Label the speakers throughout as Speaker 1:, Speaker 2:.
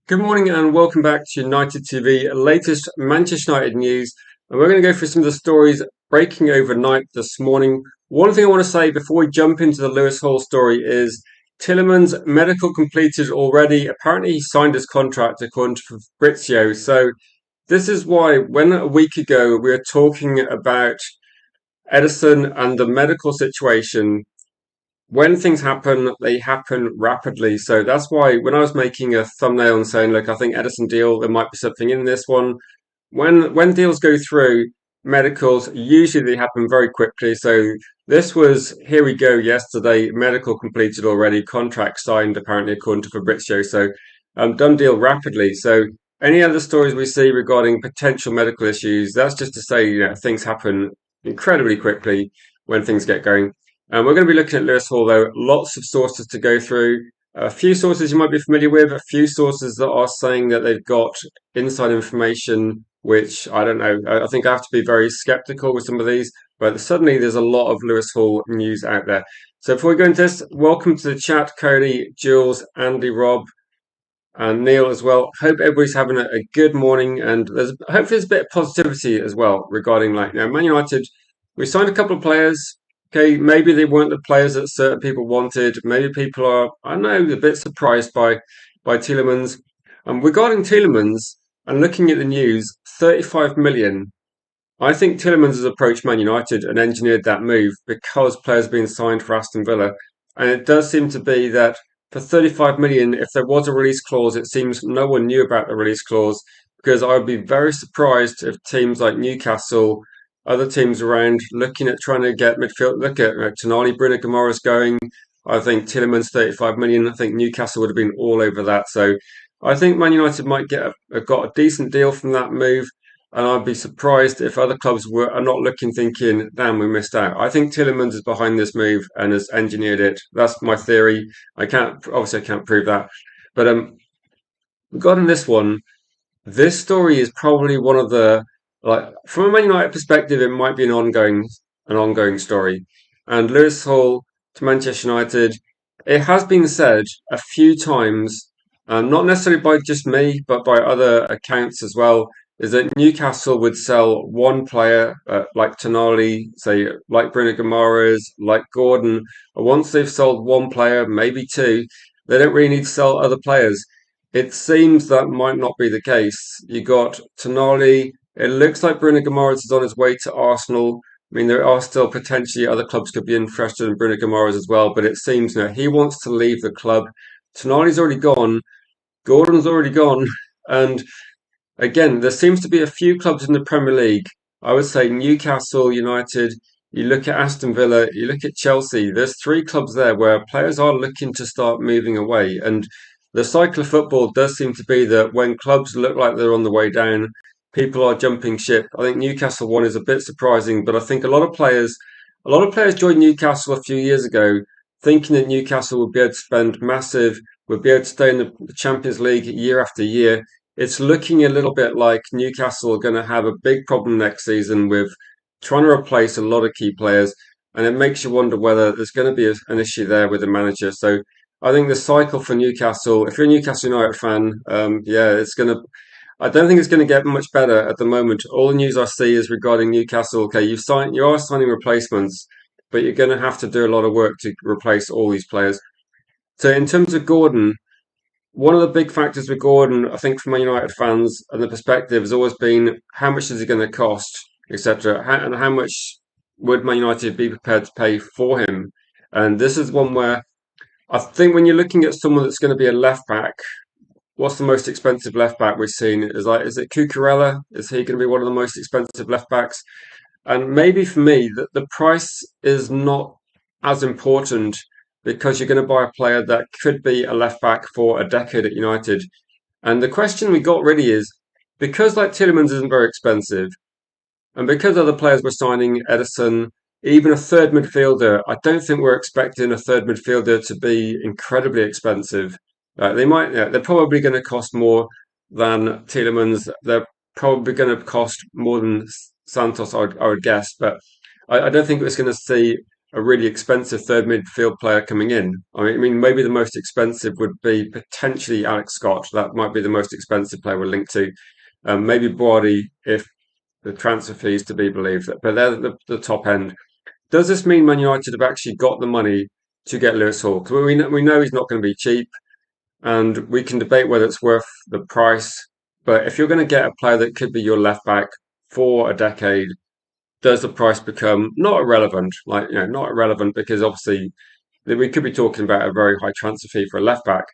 Speaker 1: Good morning and welcome back to United TV, latest Manchester United news. And we're going to go through some of the stories breaking overnight this morning. One thing I want to say before we jump into the Lewis Hall story is Tielemans' medical completed already. Apparently, he signed his contract according to Fabrizio. So, this is why when a week ago we were talking about Edison and the medical situation, when things happen, they happen rapidly. So that's why when I was making a thumbnail and saying, look, I think Edison deal, there might be something in this one. When deals go through medicals, usually they happen very quickly. So this was here we go yesterday, medical completed already, contract signed apparently according to Fabrizio. So done deal rapidly. So any other stories we see regarding potential medical issues, that's just to say, things happen incredibly quickly when things get going. And we're going to be looking at Lewis Hall, though. Lots of sources to go through. A few sources you might be familiar with, a few sources that are saying that they've got inside information, which I don't know. I think I have to be very skeptical with some of these, but suddenly there's a lot of Lewis Hall news out there. So before we go into this, welcome to the chat, Cody, Jules, Andy, Rob, and Neil as well. Hope everybody's having a good morning, and hopefully there's a bit of positivity as well regarding Man United. We signed a couple of players. Okay, maybe they weren't the players that certain people wanted. Maybe people are, I don't know, a bit surprised by Tielemans. Regarding Tielemans and looking at the news, 35 million. I think Tielemans has approached Man United and engineered that move because players being signed for Aston Villa. And it does seem to be that for 35 million, if there was a release clause, it seems no one knew about the release clause because I would be very surprised if teams like Newcastle, other teams around, looking at trying to get midfield, look at Tonali, Bruno Guimaraes going. I think Tielemans 35 million. I think Newcastle would have been all over that. So I think Man United might got a decent deal from that move. And I'd be surprised if other clubs are not looking, thinking, damn, we missed out. I think Tielemans is behind this move and has engineered it. That's my theory. I can't prove that. But regarding this one, this story is probably one of the, like, from a Man United perspective, it might be an ongoing story. And Lewis Hall to Manchester United, it has been said a few times, not necessarily by just me, but by other accounts as well, is that Newcastle would sell one player like Tonali, say like Bruno Guimaraes, like Gordon. And once they've sold one player, maybe two, they don't really need to sell other players. It seems that might not be the case. You got Tonali. It looks like Bruno Guimaraes is on his way to Arsenal. I mean, there are still potentially other clubs could be interested in Bruno Guimaraes as well, but it seems now he wants to leave the club. Tonali's already gone. Gordon's already gone, and again, there seems to be a few clubs in the Premier League. I would say Newcastle United. You look at Aston Villa, you look at Chelsea. There's three clubs there where players are looking to start moving away. And the cycle of football does seem to be that when clubs look like they're on the way down, people are jumping ship. I think Newcastle one is a bit surprising, but I think a lot of players joined Newcastle a few years ago thinking that Newcastle would be able to spend massive, would be able to stay in the Champions League year after year. It's looking a little bit like Newcastle are going to have a big problem next season with trying to replace a lot of key players, and it makes you wonder whether there's going to be an issue there with the manager. So I think the cycle for Newcastle, if you're a Newcastle United fan, yeah, it's going to. I don't think it's going to get much better at the moment. All the news I see is regarding Newcastle. Okay, you are signing replacements, but you're going to have to do a lot of work to replace all these players. So in terms of Gordon, one of the big factors with Gordon, I think, from Man United fans and the perspective has always been how much is he going to cost, etc., and how much would Man United be prepared to pay for him. And this is one where I think when you're looking at someone that's going to be a left back, what's the most expensive left back we've seen? Is it Cucurella? Is he going to be one of the most expensive left backs? And maybe for me, the price is not as important because you're going to buy a player that could be a left back for a decade at United. And the question we got really is because like Tielemans isn't very expensive, and because other players were signing Edison, even a third midfielder, I don't think we're expecting a third midfielder to be incredibly expensive. They're probably going to cost more than Tielemans. They're probably going to cost more than Santos, I would guess. But I don't think it's going to see a really expensive third midfield player coming in. I mean, maybe the most expensive would be potentially Alex Scott. That might be the most expensive player we're linked to. Maybe Boadi if the transfer fees to be believed, but they're the top end. Does this mean Man United have actually got the money to get Lewis Hall? Because we know he's not going to be cheap, and we can debate whether it's worth the price. But if you're going to get a player that could be your left back for a decade, does the price become not irrelevant? Like, not irrelevant because obviously we could be talking about a very high transfer fee for a left back,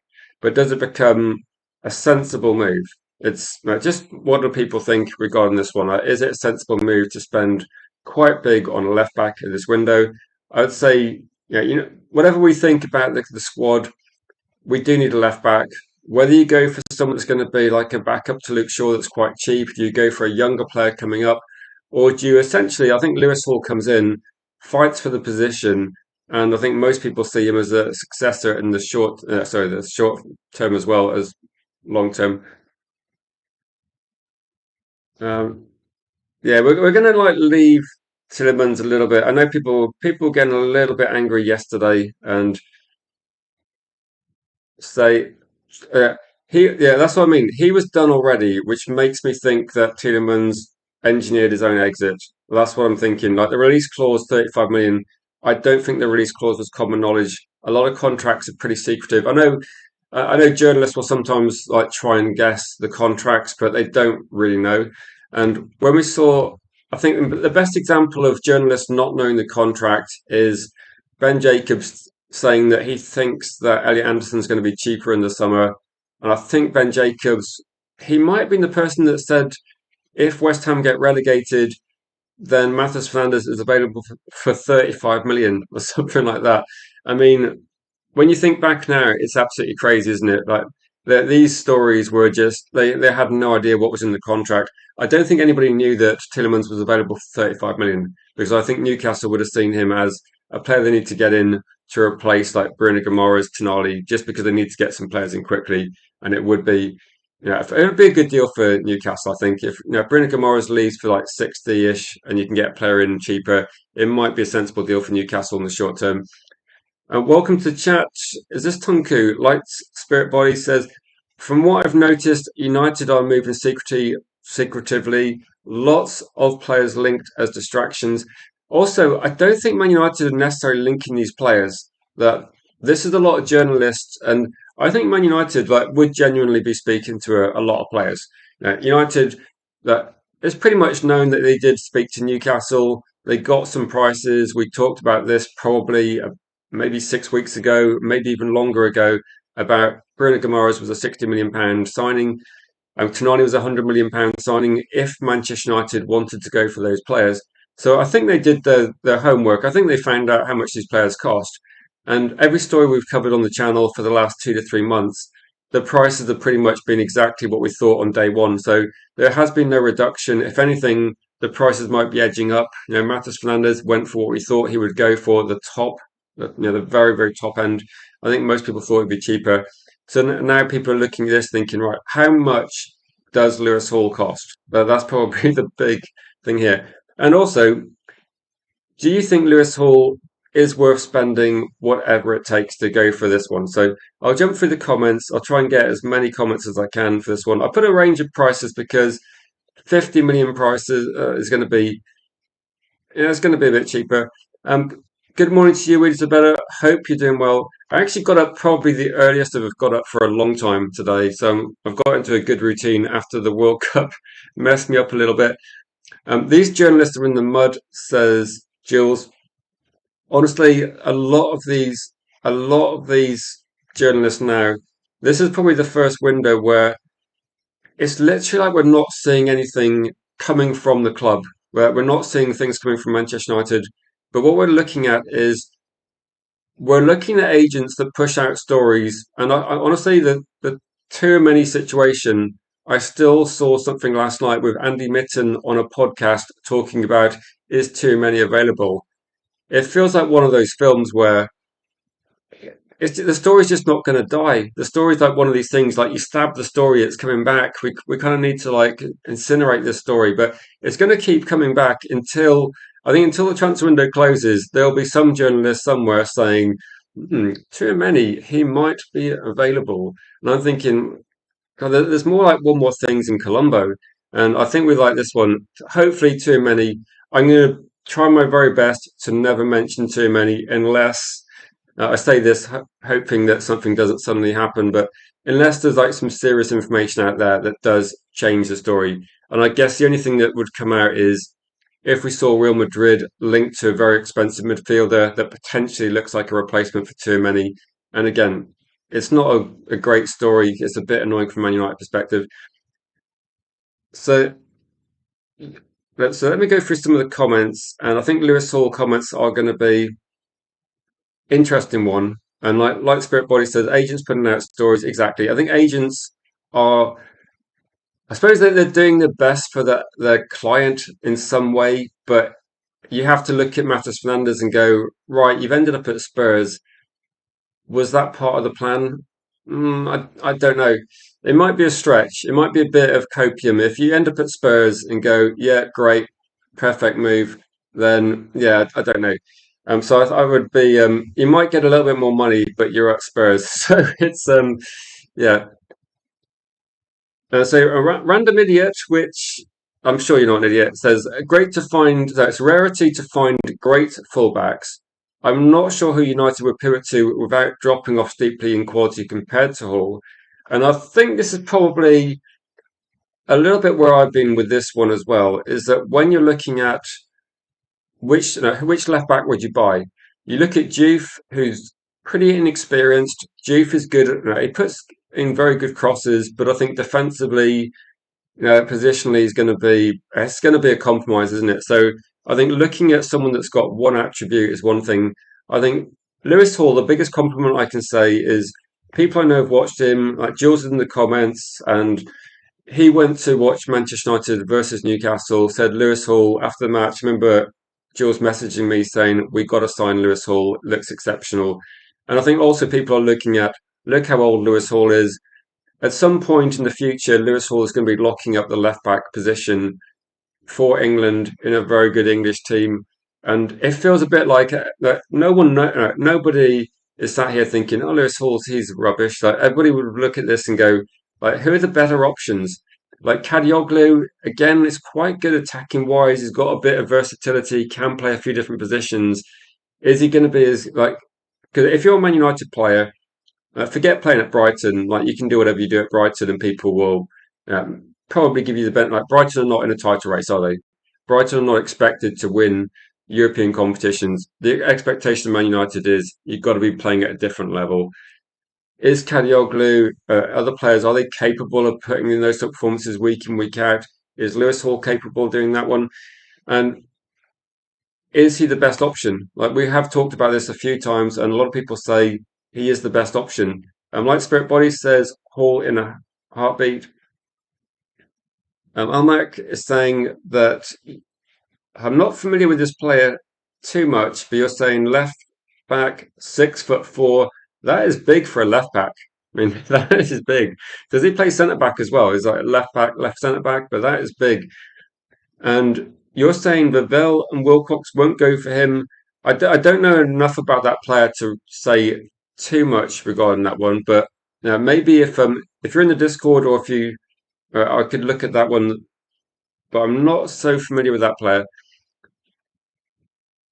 Speaker 1: but does it become a sensible move? It's just what do people think regarding this one? Is it a sensible move to spend quite big on a left back in this window? I would say, whatever we think about the squad, we do need a left back. Whether you go for someone that's going to be like a backup to Luke Shaw that's quite cheap, do you go for a younger player coming up, or do you essentially? I think Lewis Hall comes in, fights for the position, and I think most people see him as a successor in the short term as well as long term. Um, yeah, we're going to like leave Tillemans a little bit. I know people getting a little bit angry yesterday and say Uh, yeah, that's what I mean. He was done already, which makes me think that Tielemans engineered his own exit. That's what I'm thinking. Like the release clause, 35 million. I don't think the release clause was common knowledge. A lot of contracts are pretty secretive. I know journalists will sometimes like try and guess the contracts, but they don't really know. And when we saw, I think the best example of journalists not knowing the contract is Ben Jacobs saying that he thinks that Elliot Anderson's going to be cheaper in the summer. And I think Ben Jacobs, he might have been the person that said if West Ham get relegated, then Matheus Fernandes is available for 35 million or something like that. I mean, when you think back now, it's absolutely crazy, isn't it? Like these stories were just they had no idea what was in the contract. I don't think anybody knew that Tillemans was available for 35 million because I think Newcastle would have seen him as a player they need to get in to replace like Bruno Guimaraes, Tonali, just because they need to get some players in quickly, and it would be. It would be a good deal for Newcastle. I think if Bruno Guimaraes leaves for like 60-ish, and you can get a player in cheaper, it might be a sensible deal for Newcastle in the short term. Welcome to the chat. Is this Tunku? Light Spirit Body says, from what I've noticed, United are moving secretively. Lots of players linked as distractions. Also, I don't think Man United are necessarily linking these players. That this is a lot of journalists, and I think Man United would genuinely be speaking to a lot of players. United, that it's pretty much known that they did speak to Newcastle. They got some prices. We talked about this probably maybe 6 weeks ago, maybe even longer ago, about Bruno Guimaraes was a £60 million signing. Tonali was a £100 million signing if Manchester United wanted to go for those players. So I think they did their homework. I think they found out how much these players cost. And every story we've covered on the channel for the last 2 to 3 months, the prices have pretty much been exactly what we thought on day one. So there has been no reduction. If anything, the prices might be edging up. Matheus Fernandes went for what we thought he would go for, the top, the very, very top end. I think most people thought it'd be cheaper. So now people are looking at this thinking, right, how much does Lewis Hall cost? That's probably the big thing here. And also, do you think Lewis Hall is worth spending whatever it takes to go for this one? So I'll jump through the comments. I'll try and get as many comments as I can for this one. I put a range of prices because 50 million prices is going to be, it's going to be a bit cheaper. Good morning to you, Isabella. Hope you're doing well. I actually got up probably the earliest I've got up for a long time today. So I've got into a good routine after the World Cup messed me up a little bit. These journalists are in the mud, says Jules. Honestly, a lot of these journalists now, this is probably the first window where it's literally like we're not seeing anything coming from the club, where we're not seeing things coming from Manchester United. But what we're looking at is we're looking at agents that push out stories. And I honestly, the too many situation, I still saw something last night with Andy Mitten on a podcast talking about is too many available. It feels like one of those films where the story's just not going to die. The story's like one of these things, like you stab the story, it's coming back. We kind of need to like incinerate this story, but it's going to keep coming back until I think until the transfer window closes, there'll be some journalist somewhere saying, too many, he might be available. And I'm thinking, God, there's more like one more things in Colombo. And I think we like this one. Hopefully, too many. I'm going to try my very best to never mention too many unless I say this hoping that something doesn't suddenly happen, but unless there's like some serious information out there that does change the story. And I guess the only thing that would come out is if we saw Real Madrid linked to a very expensive midfielder that potentially looks like a replacement for too many. And again, it's not a great story. It's a bit annoying from a Man United perspective. So let me go through some of the comments, and I think Lewis Hall comments are going to be interesting one. And like Spirit Body says, agents putting out stories. Exactly. I think agents are. I suppose that they're doing their best for their client in some way, but you have to look at Matheus Fernandes and go, right, you've ended up at Spurs. Was that part of the plan? I don't know. It might be a stretch. It might be a bit of copium. If you end up at Spurs and go, yeah, great, perfect move, then yeah, I don't know. So I would be. You might get a little bit more money, but you're at Spurs, so it's yeah. So a random idiot, which I'm sure you're not an idiot, says great to find. So it's rarity to find great fullbacks. I'm not sure who United would pivot to without dropping off steeply in quality compared to Hall. And I think this is probably a little bit where I've been with this one as well, is that when you're looking at which left back would you buy, you look at Juve, who's pretty inexperienced. Juve is good at, he puts in very good crosses, but I think defensively, positionally is going to be it's going to be a compromise, isn't it? So I think looking at someone that's got one attribute is one thing. I think Lewis Hall, the biggest compliment I can say is people I know have watched him, like Jules in the comments, and he went to watch Manchester United versus Newcastle, said Lewis Hall after the match. I remember Jules messaging me saying, we got to sign Lewis Hall, looks exceptional. And I think also people are looking at, look how old Lewis Hall is. At some point in the future, Lewis Hall is going to be locking up the left back position for England in a very good English team. And it feels a bit like that nobody is sat here thinking, oh, Lewis Hall's, he's rubbish. Like everybody would look at this and go, like, who are the better options? Like Kadioglu, again, is quite good attacking wise. He's got a bit of versatility, can play a few different positions. Is he going to be as like? Because if you're a Man United player, forget playing at Brighton. Like you can do whatever you do at Brighton, and people will probably give you the benefit. Like Brighton are not in a title race, are they? Brighton are not expected to win European competitions. The expectation of Man United is you've got to be playing at a different level. Is Kadioglu, other players, are they capable of putting in those sort of performances week in, week out? Is Lewis Hall capable of doing that one? And is he the best option? Like we have talked about this a few times, and a lot of people say he is the best option. Like Spirit Body says, Hall in a heartbeat. Almac is saying that I'm not familiar with this player too much, but you're saying left back, 6'4". That is big for a left back. I mean, that is big. Does he play centre back as well? Is like left back, left centre back? But that is big. And you're saying Vavell and Wilcox won't go for him. I don't know enough about that player to say too much regarding that one, but maybe if you're in the Discord or if you I could look at that one, but I'm not so familiar with that player.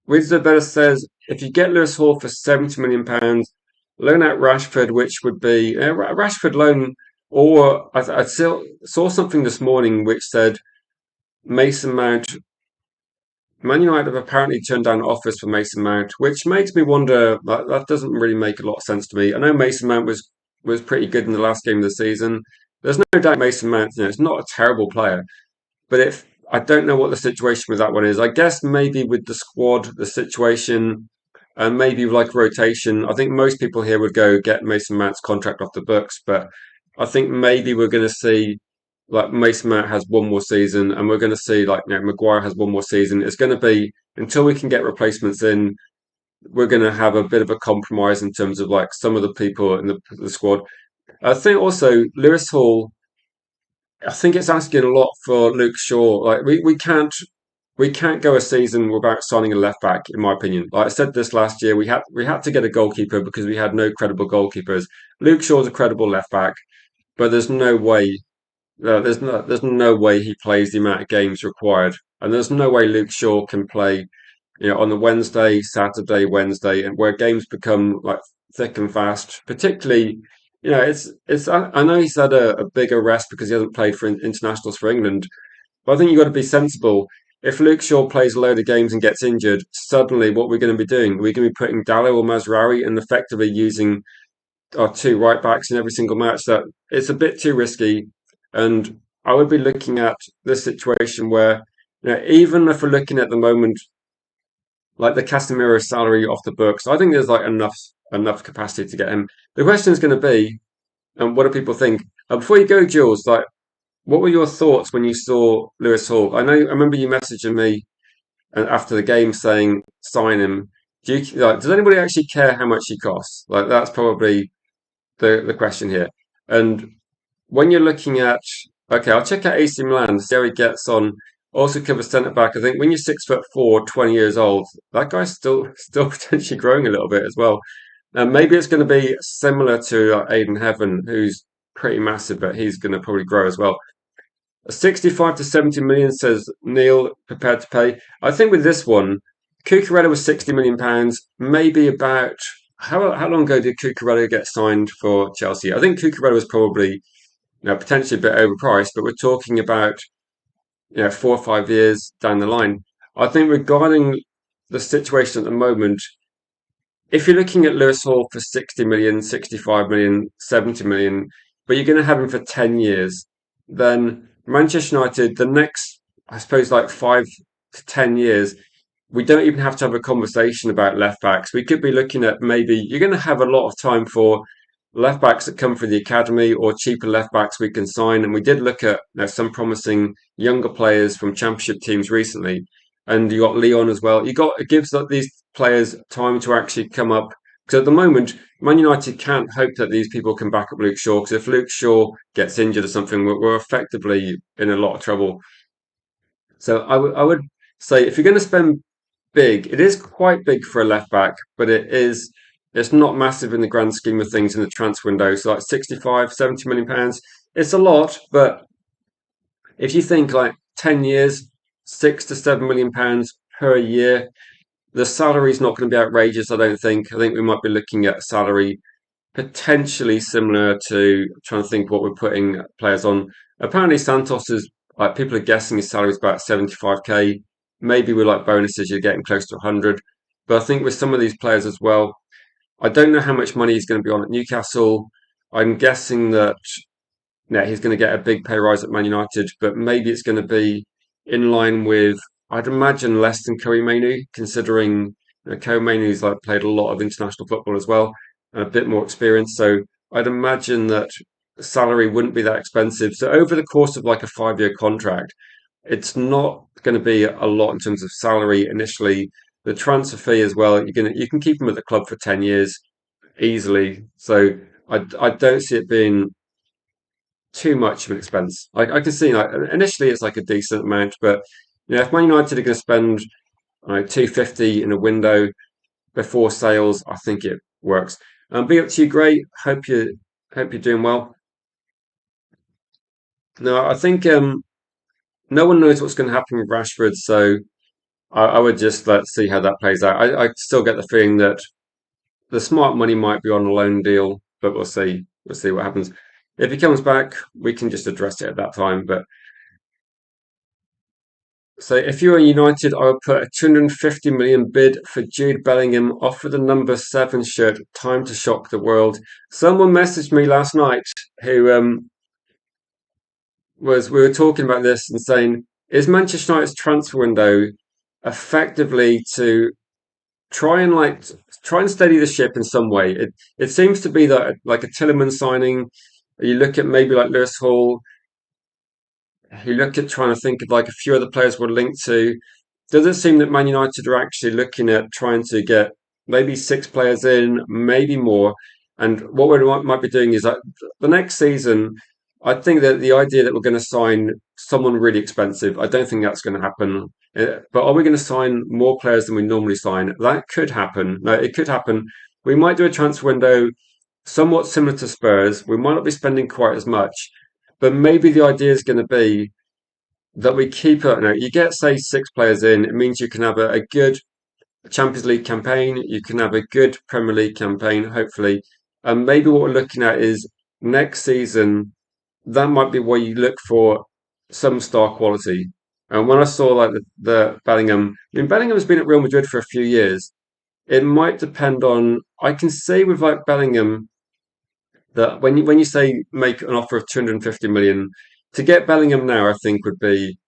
Speaker 1: Wisdom says if you get Lewis Hall for £70 million, loan out Rashford, which would be a Rashford loan, or I saw something this morning which said Mason Mount. Man United have apparently turned down offers for Mason Mount, which makes me wonder. That doesn't really make a lot of sense to me. I know Mason Mount was pretty good in the last game of the season. There's no doubt Mason Mount, it's not a terrible player. But if I don't know what the situation with that one is, I guess maybe with the squad, the situation, and maybe like rotation. I think most people here would go get Mason Mount's contract off the books, but I think maybe we're going to see like Mason Mount has one more season, and we're going to see like Maguire has one more season. It's going to be until we can get replacements in. We're going to have a bit of a compromise in terms of like some of the people in the squad. I think also Lewis Hall. I think it's asking a lot for Luke Shaw. Like we can't we can't go a season without signing a left back, in my opinion. Like I said this last year, we had to get a goalkeeper because we had no credible goalkeepers. Luke Shaw's a credible left back, but there's no way he plays the amount of games required, and there's no way Luke Shaw can play, on the Wednesday, Saturday, Wednesday, and where games become like thick and fast. Particularly, it's. I know he's had a bigger rest because he hasn't played for internationals for England, but I think you've got to be sensible. If Luke Shaw plays a load of games and gets injured, suddenly what we're going to be doing? We're going to be putting Dallo or Mazraoui and effectively using our two right backs in every single match. That it's a bit too risky, and I would be looking at this situation where, even if we're looking at the moment, like the Casemiro salary off the books, I think there's like enough capacity to get him. The question is going to be, and what do people think? Before you go, Jules, like what were your thoughts when you saw Lewis Hall? I remember you messaging me after the game saying sign him. Does anybody actually care how much he costs? Like that's probably the question here. And when you're looking at, okay, I'll check out AC Milan, see how he gets on. Also covers centre back. I think when you're 6'4", 20 years old, that guy's still potentially growing a little bit as well. And maybe it's going to be similar to Aiden Heaven, who's pretty massive, but he's going to probably grow as well. 65 to 70 million, says Neil, prepared to pay. I think with this one, Cucurella was 60 million pounds, maybe about how long ago did Cucurella get signed for Chelsea? I think Cucurella was probably potentially a bit overpriced, but we're talking about 4 or 5 years down the line. I think regarding the situation at the moment, if you're looking at Lewis Hall for 60 million, 65 million, 70 million, but you're going to have him for 10 years, then Manchester United, the next, I suppose, like 5 to 10 years, we don't even have to have a conversation about left backs. We could be looking at maybe you're going to have a lot of time for left backs that come from the academy or cheaper left backs we can sign. And we did look at some promising younger players from championship teams recently. And you got Leon as well. It gives these players time to actually come up. Because at the moment, Man United can't hope that these people can back up Luke Shaw. Because if Luke Shaw gets injured or something, we're effectively in a lot of trouble. So I would say if you're going to spend big, it is quite big for a left back, but it's not massive in the grand scheme of things in the transfer window. So like 65, 70 million pounds, it's a lot, but if you think like 10 years, 6 to 7 million pounds per year, the salary's not going to be outrageous, I don't think. I think we might be looking at a salary potentially similar to trying to think what we're putting players on. Apparently, Santos is like people are guessing his salary is about 75k. Maybe with like bonuses, you're getting close to 100. But I think with some of these players as well, I don't know how much money he's going to be on at Newcastle. I'm guessing that he's going to get a big pay rise at Man United, but maybe it's going to be in line with, I'd imagine, less than Kobe Mainoo, considering Kobe Mainoo's like played a lot of international football as well, and a bit more experience. So I'd imagine that salary wouldn't be that expensive. So over the course of like a 5 year contract, it's not going to be a lot in terms of salary initially. The transfer fee as well, you can keep him at the club for 10 years easily. So I don't see it being too much of an expense. I can see like initially it's like a decent amount, but if Man United are going to spend 250 in a window before sales, I think it works. Be up to you, great. Hope you're doing well. No, I think no one knows what's going to happen with Rashford, so I would just let's see how that plays out. I still get the feeling that the smart money might be on a loan deal, but we'll see. We'll see what happens. If he comes back, we can just address it at that time. But so if you were United, I would put a 250 million bid for Jude Bellingham, offer the number 7 shirt, time to shock the world. Someone messaged me last night who we were talking about this and saying, is Manchester United's transfer window effectively to try and steady the ship in some way? It seems to be that like a Tielemans signing, you look at maybe like Lewis Hall, you look at trying to think of like a few other players we're linked to. Does it seem that Man United are actually looking at trying to get maybe 6 players in, maybe more? And what we might be doing is that the next season, I think that the idea that we're going to sign someone really expensive, I don't think that's going to happen. But are we going to sign more players than we normally sign? That could happen. No, it could happen. We might do a transfer window somewhat similar to Spurs. We might not be spending quite as much, but maybe the idea is going to be that we keep it. No, you get say six players in. It means you can have a good Champions League campaign. You can have a good Premier League campaign, hopefully. And maybe what we're looking at is next season that might be where you look for some star quality. And when I saw like the Bellingham, I mean Bellingham's been at Real Madrid for a few years. It might depend on. I can say with like Bellingham that when you say make an offer of 250 million to get Bellingham now, I think would be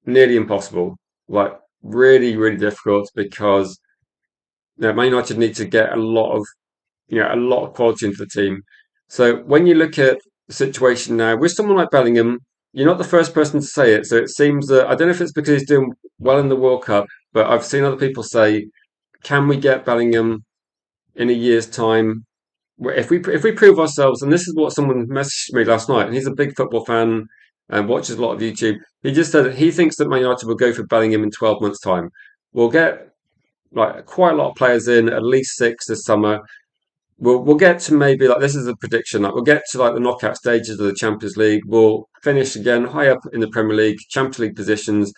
Speaker 1: nearly impossible. Like really difficult because Man United need to get a lot of quality into the team. So when you look at the situation now with someone like Bellingham, you're not the first person to say it. So it seems that I don't know if it's because he's doing well in the World Cup, but I've seen other people say, "Can we get Bellingham in a year's time? If we prove ourselves?" And this is what someone messaged me last night, and he's a big football fan and watches a lot of YouTube. He just said that he thinks that Man United will go for Bellingham in 12 months' time. We'll get like quite a lot of players in, at least six this summer. We'll get to maybe like this is a prediction. Like we'll get to like the knockout stages of the Champions League. We'll finish again high up in the Premier League, Champions League positions.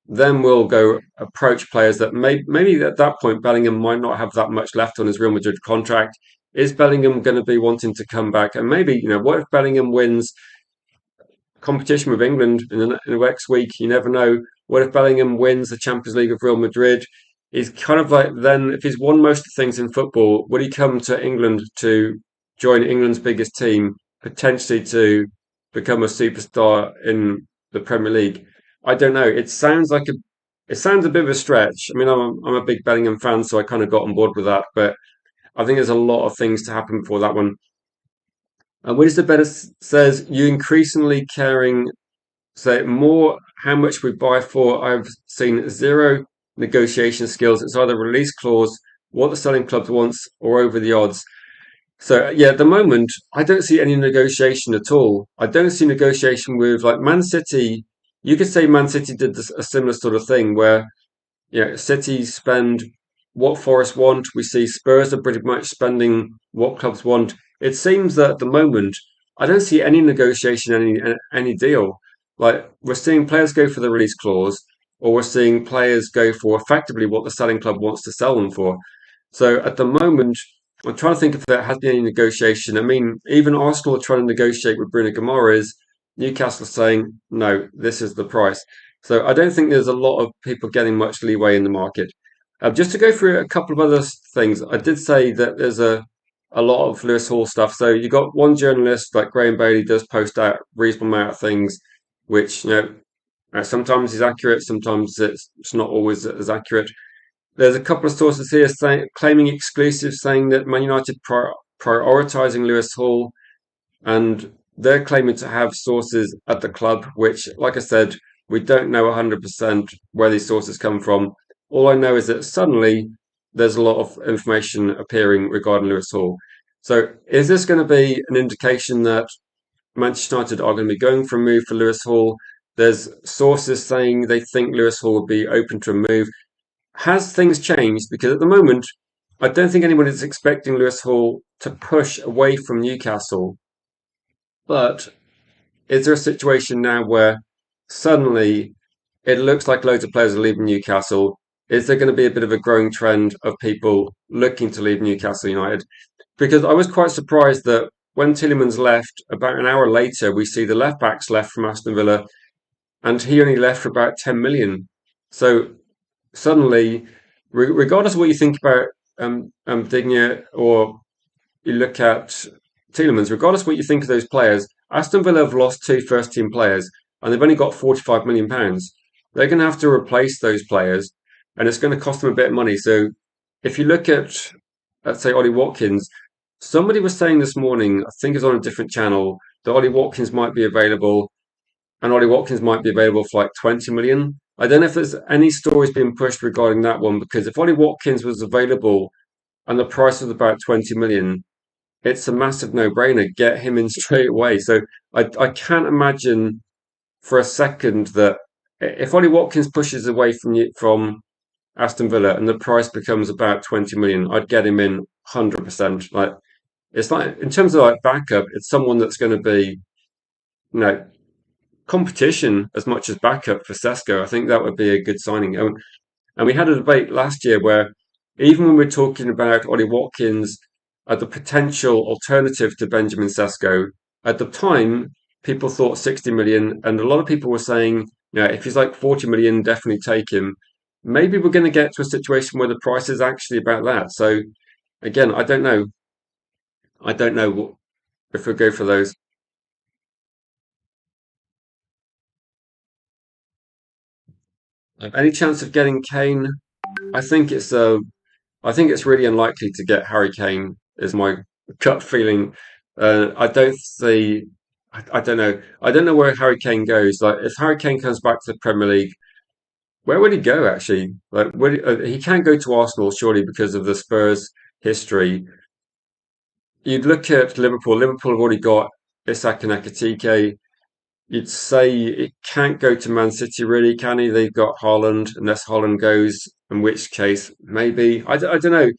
Speaker 1: Then we'll go approach players that maybe at that point Bellingham might not have that much left on his Real Madrid contract. Is Bellingham going to be wanting to come back? And maybe what if Bellingham wins competition with England in the next week? You never know. What if Bellingham wins the Champions League of Real Madrid? He's kind of like then if he's won most of the things in football, would he come to England to join England's biggest team, potentially to become a superstar in the Premier League? I don't know. It sounds a bit of a stretch. I mean, I'm a big Bellingham fan, so I kind of got on board with that. But I think there's a lot of things to happen before that one. And Winston Better says you increasingly caring say more how much we buy for. I've seen zero negotiation skills. It's either release clause, what the selling club wants, or over the odds. So yeah, at the moment, I don't see any negotiation at all. I don't see negotiation with like Man City. You could say Man City did a similar sort of thing where City spend what Forest want. We see Spurs are pretty much spending what clubs want. It seems that at the moment, I don't see any negotiation, any deal. Like we're seeing players go for the release clause, or we're seeing players go for effectively what the selling club wants to sell them for. So at the moment, I'm trying to think if there has been any negotiation. I mean, even Arsenal are trying to negotiate with Bruno Guimaraes. Newcastle saying no, this is the price. So I don't think there's a lot of people getting much leeway in the market. Just to go through a couple of other things, I did say that there's a lot of Lewis Hall stuff. So you got one journalist like Graham Bailey does post out reasonable amount of things, which sometimes is accurate, sometimes it's not always as accurate. There's a couple of sources here claiming exclusive, saying that Man United prioritizing Lewis Hall and they're claiming to have sources at the club, which, like I said, we don't know 100% where these sources come from. All I know is that suddenly there's a lot of information appearing regarding Lewis Hall. So, is this going to be an indication that Manchester United are going to be going for a move for Lewis Hall? There's sources saying they think Lewis Hall would be open to a move. Has things changed? Because at the moment, I don't think anyone is expecting Lewis Hall to push away from Newcastle. But is there a situation now where suddenly it looks like loads of players are leaving Newcastle? Is there going to be a bit of a growing trend of people looking to leave Newcastle United? Because I was quite surprised that when Tielemans left, about an hour later, we see the left backs left from Aston Villa, and he only left for about 10 million. So suddenly, regardless of what you think about Digne or you look at Tielemans, regardless of what you think of those players, Aston Villa have lost two first team players and they've only got £45 million. They're going to have to replace those players and it's going to cost them a bit of money. So if you look at, let's say, Ollie Watkins, somebody was saying this morning, I think it's on a different channel, that Ollie Watkins might be available and Ollie Watkins might be available for like 20 million. I don't know if there's any stories being pushed regarding that one because if Ollie Watkins was available and the price was about 20 million, it's a massive no-brainer. Get him in straight away. So I can't imagine for a second that if Ollie Watkins pushes away from Aston Villa and the price becomes about 20 million, I'd get him in 100%. Like it's like in terms of like backup, it's someone that's going to be you know competition as much as backup for Sesko. I think that would be a good signing. And we had a debate last year where even when we're talking about Ollie Watkins as the potential alternative to Benjamin Sesko, at the time people thought 60 million, and a lot of people were saying, if he's like 40 million, definitely take him. Maybe we're going to get to a situation where the price is actually about that. So again, I don't know. I don't know if we go for those. Any chance of getting Kane? I think it's I think it's really unlikely to get Harry Kane. Is my gut feeling. I don't see. I don't know. I don't know where Harry Kane goes. Like, if Harry Kane comes back to the Premier League, where would he go? Actually, like, he can't go to Arsenal surely because of the Spurs history. You'd look at Liverpool. Liverpool have already got Isak and Ekitike. You'd say it can't go to Man City, really, can he? They've got Haaland, unless Haaland goes, in which case maybe. I don't know.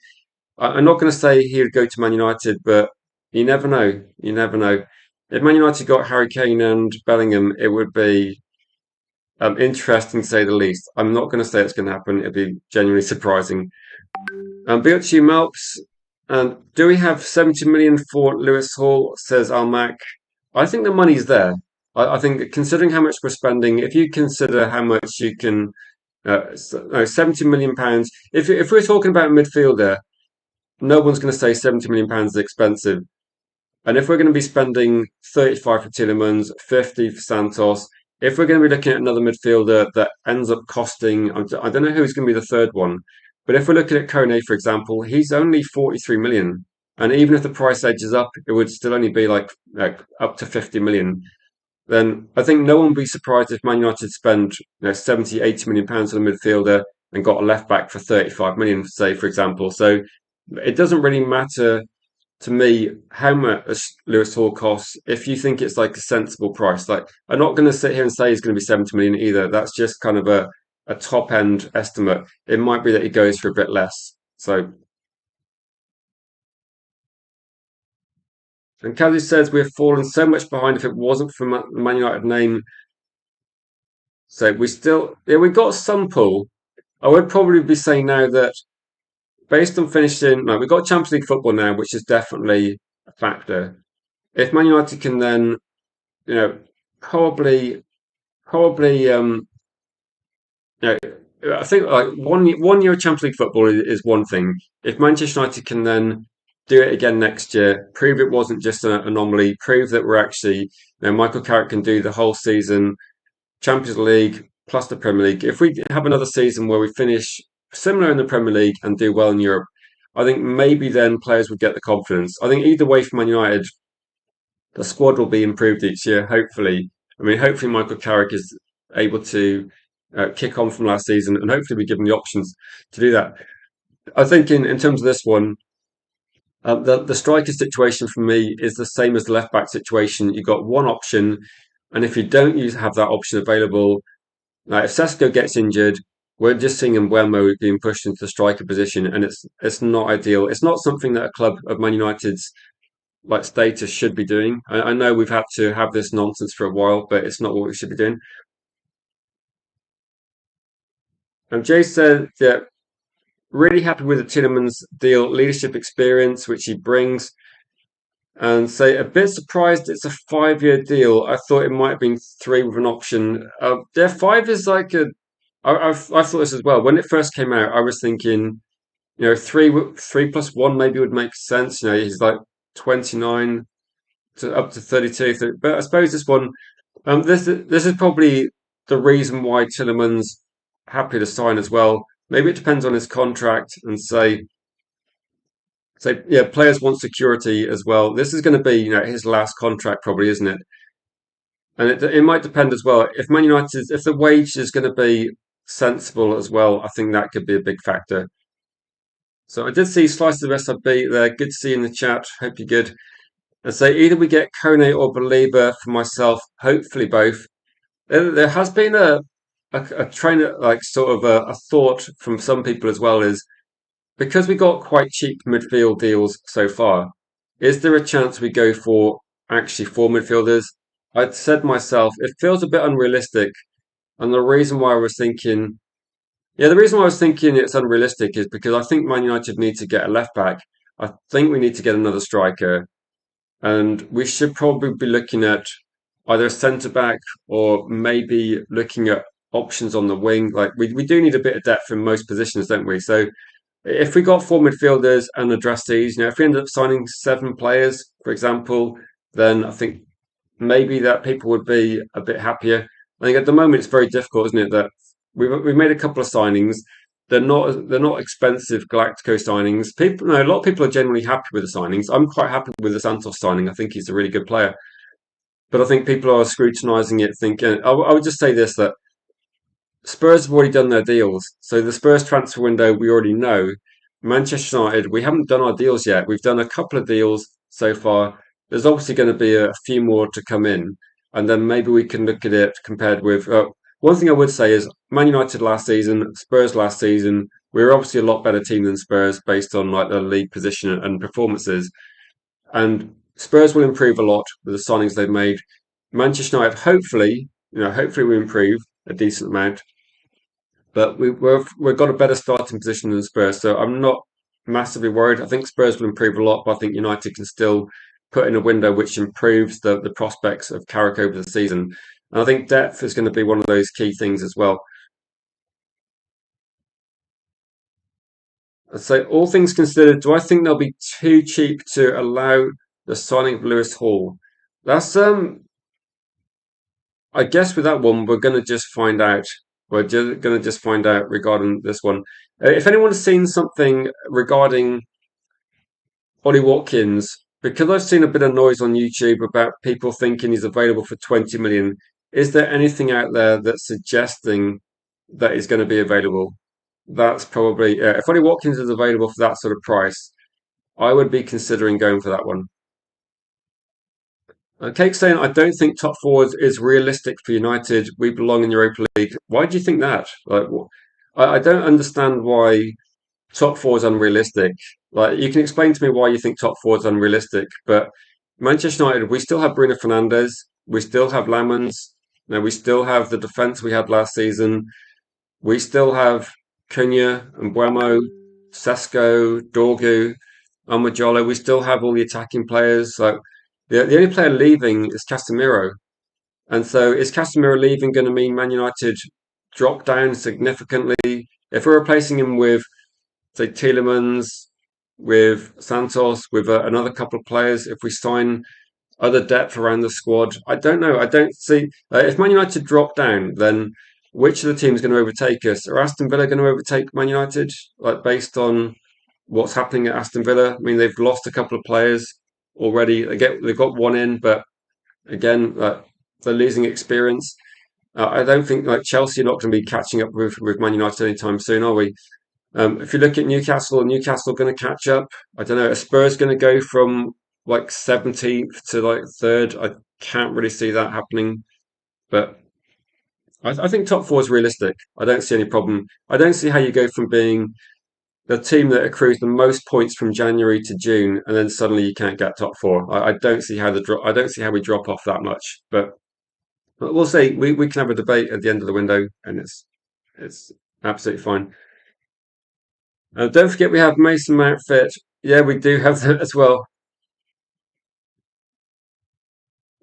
Speaker 1: I'm not going to say he would go to Man United, but you never know. You never know. If Man United got Harry Kane and Bellingham, it would be interesting to say the least. I'm not going to say it's going to happen. It'd be genuinely surprising. Biotchi Malps, do we have 70 million for Lewis Hall? Says Almac. I think the money's there. I think considering how much we're spending, if you consider how much you can, no, 70 million pounds. If we're talking about a midfielder, no one's going to say 70 million pounds is expensive. And if we're going to be spending 35 for Tielemans, 50 for Santos, if we're going to be looking at another midfielder that ends up costing, I don't know who's going to be the third one, but if we're looking at Kone, for example, he's only 43 million. And even if the price edges up, it would still only be like up to 50 million. Then I think no one would be surprised if Man United spend 70, 80 million pounds on a midfielder and got a left back for 35 million, say, for example. So it doesn't really matter to me how much Lewis Hall costs if you think it's like a sensible price. Like I'm not going to sit here and say he's going to be 70 million either. That's just kind of a top end estimate. It might be that he goes for a bit less. So and Kazi says we've fallen so much behind if it wasn't for the Man United name. So we still we got some pull. I would probably be saying now that based on finishing, like we've got Champions League football now, which is definitely a factor. If Man United can then, you know, probably, probably, you I think like one year of Champions League football is one thing. If Manchester United can then do it again next year, prove it wasn't just an anomaly, prove that we're actually, Michael Carrick can do the whole season, Champions League plus the Premier League. If we have another season where we finish similar in the Premier League and do well in Europe, I think maybe then players would get the confidence. I think either way for Man United, the squad will be improved each year. Hopefully, I mean, hopefully Michael Carrick is able to kick on from last season, and hopefully we give him the options to do that. I think in terms of this one, the striker situation for me is the same as the left back situation. You've got one option, and if you don't have that option available, like if Sesko gets injured, we're just seeing Mbeumo being pushed into the striker position, and it's not ideal. It's not something that a club of Man United's like status should be doing. I know we've had to have this nonsense for a while, but it's not what we should be doing. And Jay said that really happy with the Tielemans deal, leadership experience which he brings, and say a bit surprised it's a 5 year deal. I thought it might have been three with an option. Yeah, five is like a. I thought this as well. When it first came out, I was thinking, three plus one maybe would make sense. He's like 29 to up to 32. But I suppose this one, this is probably the reason why Tillerman's happy to sign as well. Maybe it depends on his contract and say yeah, players want security as well. This is going to be his last contract probably, isn't it? And it might depend as well if Man United if the wage is going to be sensible as well. I think that could be a big factor. So I did see Slice of SIB there. Good to see you in the chat. Hope you're good. And so either we get Kone or Belieber for myself, hopefully both. There has been a trainer, like sort of a thought from some people as well, is because we got quite cheap midfield deals so far, is there a chance we go for actually four midfielders? I'd said myself, it feels a bit unrealistic. And the reason why I was thinking, yeah, the reason why I was thinking it's unrealistic is because I think Man United need to get a left back. I think we need to get another striker. And we should probably be looking at either a centre back or maybe looking at options on the wing. Like we do need a bit of depth in most positions, don't we? So if we got four midfielders and address these, if we end up signing seven players, for example, then I think maybe that people would be a bit happier. I think at the moment it's very difficult, isn't it? That we've made a couple of signings. They're not expensive Galactico signings. People, no, a lot of people are generally happy with the signings. I'm quite happy with the Santos signing. I think he's a really good player. But I think people are scrutinising it, thinking. I would just say this: that Spurs have already done their deals. So the Spurs transfer window, we already know. Manchester United, we haven't done our deals yet. We've done a couple of deals so far. There's obviously going to be a few more to come in, and then maybe we can look at it compared with. One thing I would say is Man United last season, Spurs last season. We were obviously a lot better team than Spurs based on like the league position and performances. And Spurs will improve a lot with the signings they've made. Manchester United, hopefully, hopefully we improve a decent amount. But we've got a better starting position than Spurs, so I'm not massively worried. I think Spurs will improve a lot, but I think United can still put in a window which improves the prospects of Carrick over the season. And I think depth is going to be one of those key things as well. So all things considered, do I think they'll be too cheap to allow the signing of Lewis Hall? That's I guess with that one, we're going to just find out. We're going to just find out regarding this one. If anyone's seen something regarding Ollie Watkins, because I've seen a bit of noise on YouTube about people thinking he's available for 20 million, is there anything out there that's suggesting that he's going to be available? That's probably, if Ollie Watkins is available for that sort of price, I would be considering going for that one. Cake saying, I don't think top four is realistic for United. We belong in Europa League. Why do you think that? Like, I don't understand why top four is unrealistic. Like, you can explain to me why you think top four is unrealistic, but Manchester United, we still have Bruno Fernandes, we still have Lamans, we still have the defence we had last season, we still have Cunha and Buemo, Sesko, Dorgu, Amajolo. We still have all the attacking players. Like the only player leaving is Casemiro. And so is Casemiro leaving going to mean Man United drop down significantly? If we're replacing him with, say, Tielemans, with Santos, with another couple of players, if we sign other depth around the squad, I don't know. I don't see. If Man United drop down, then which of the teams going to overtake us? Are Aston Villa going to overtake Man United? Like based on what's happening at Aston Villa? I mean, they've lost a couple of players already. They've got one in, but again, they're losing experience. I don't think like Chelsea are not going to be catching up with Man United anytime soon, are we? If you look at Newcastle going to catch up. I don't know. Are Spurs going to go from like 17th to like third? I can't really see that happening. But I think top four is realistic. I don't see any problem. I don't see how you go from being the team that accrues the most points from January to June, and then suddenly you can't get top four. I don't see how I don't see how we drop off that much. But we'll see. We can have a debate at the end of the window, and it's absolutely fine. Don't forget we have Mason Mount fit. Yeah, we do have that as well.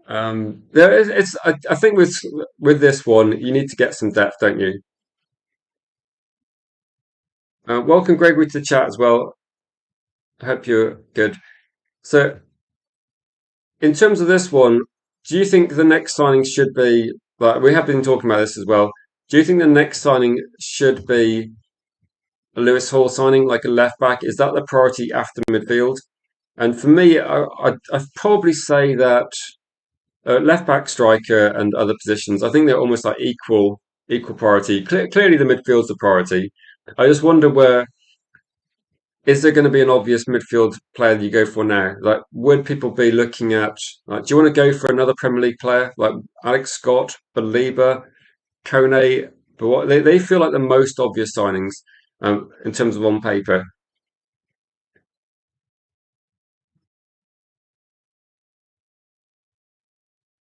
Speaker 1: Yeah, I think with this one, you need to get some depth, don't you? Welcome Gregory to the chat as well. I hope you're good. So, in terms of this one, do you think the next signing should be like we have been talking about this as well? Do you think the next signing should be a Lewis Hall signing, like a left back? Is that the priority after midfield? And for me, I'd probably say that left back, striker, and other positions. I think they're almost like equal priority. Clearly, the midfield's the priority. I just wonder where is there going to be an obvious midfield player that you go for now? Like, would people be looking at, like, do you want to go for another Premier League player like Alex Scott, Baliba, Kone? But what they feel like the most obvious signings in terms of on paper.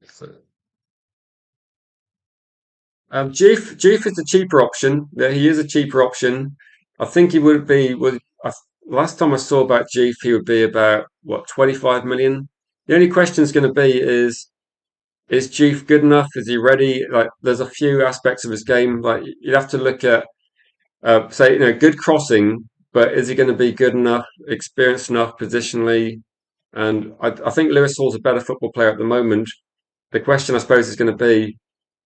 Speaker 1: So, Juve is the cheaper option. Yeah, he is a cheaper option. I think he would be. Last time I saw about Juve, he would be about what 25 million. The only question is going to be is Juve good enough? Is he ready? Like, there's a few aspects of his game. Like, you'd have to look at, say, good crossing, but is he going to be good enough, experienced enough positionally? And I think Lewis Hall's a better football player at the moment. The question, I suppose, is going to be,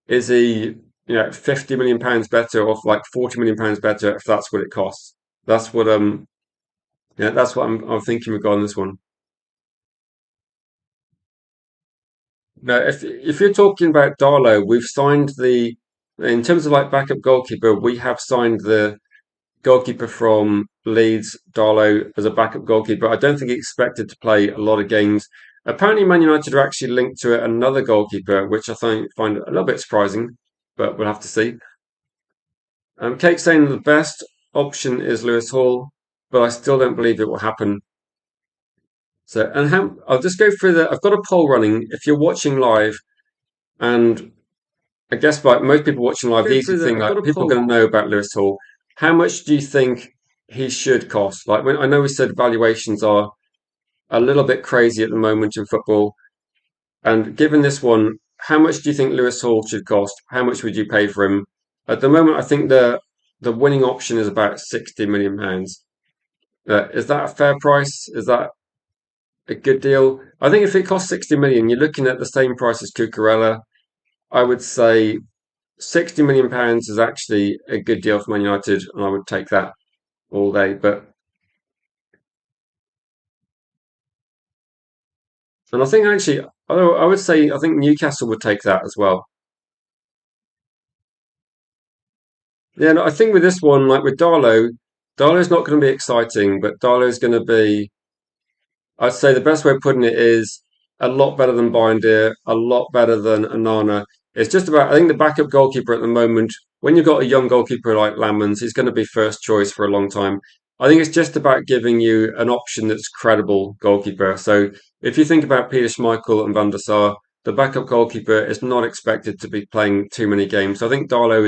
Speaker 1: is he, 50 million pounds better or like 40 million pounds better if that's what it costs? That's what that's what I'm thinking regarding this one. No, if you're talking about Darlow, we've signed the in terms of like backup goalkeeper, we have signed the goalkeeper from Leeds, Darlow, as a backup goalkeeper. I don't think he expected to play a lot of games. Apparently, Man United are actually linked to another goalkeeper, which I find a little bit surprising, but we'll have to see. Kate's saying the best option is Lewis Hall, but I still don't believe it will happen. So, and how I'll just go through the. I've got a poll running. If you're watching live, and I guess like most people watching live, the easy thing like people are going to know about Lewis Hall. How much do you think he should cost? Like when I know we said valuations are a little bit crazy at the moment in football, and given this one, how much do you think Lewis Hall should cost? How much would you pay for him? At the moment, I think the winning option is about 60 million pounds. Is that a fair price? Is that a good deal? I think if it costs 60 million, you're looking at the same price as Cucurella. I would say 60 million pounds is actually a good deal for Man United, and I would take that all day. But and I think actually, although I would say I think Newcastle would take that as well. Yeah, no, I think with this one, like with Darlow, Darlow's not going to be exciting, but Darlow's going to be. I'd say the best way of putting it is a lot better than Bindier, a lot better than Anana. It's just about, I think the backup goalkeeper at the moment, when you've got a young goalkeeper like Lamans, he's going to be first choice for a long time. I think it's just about giving you an option that's credible goalkeeper. So if you think about Peter Schmeichel and Van der Sar, the backup goalkeeper is not expected to be playing too many games. So I think Darlow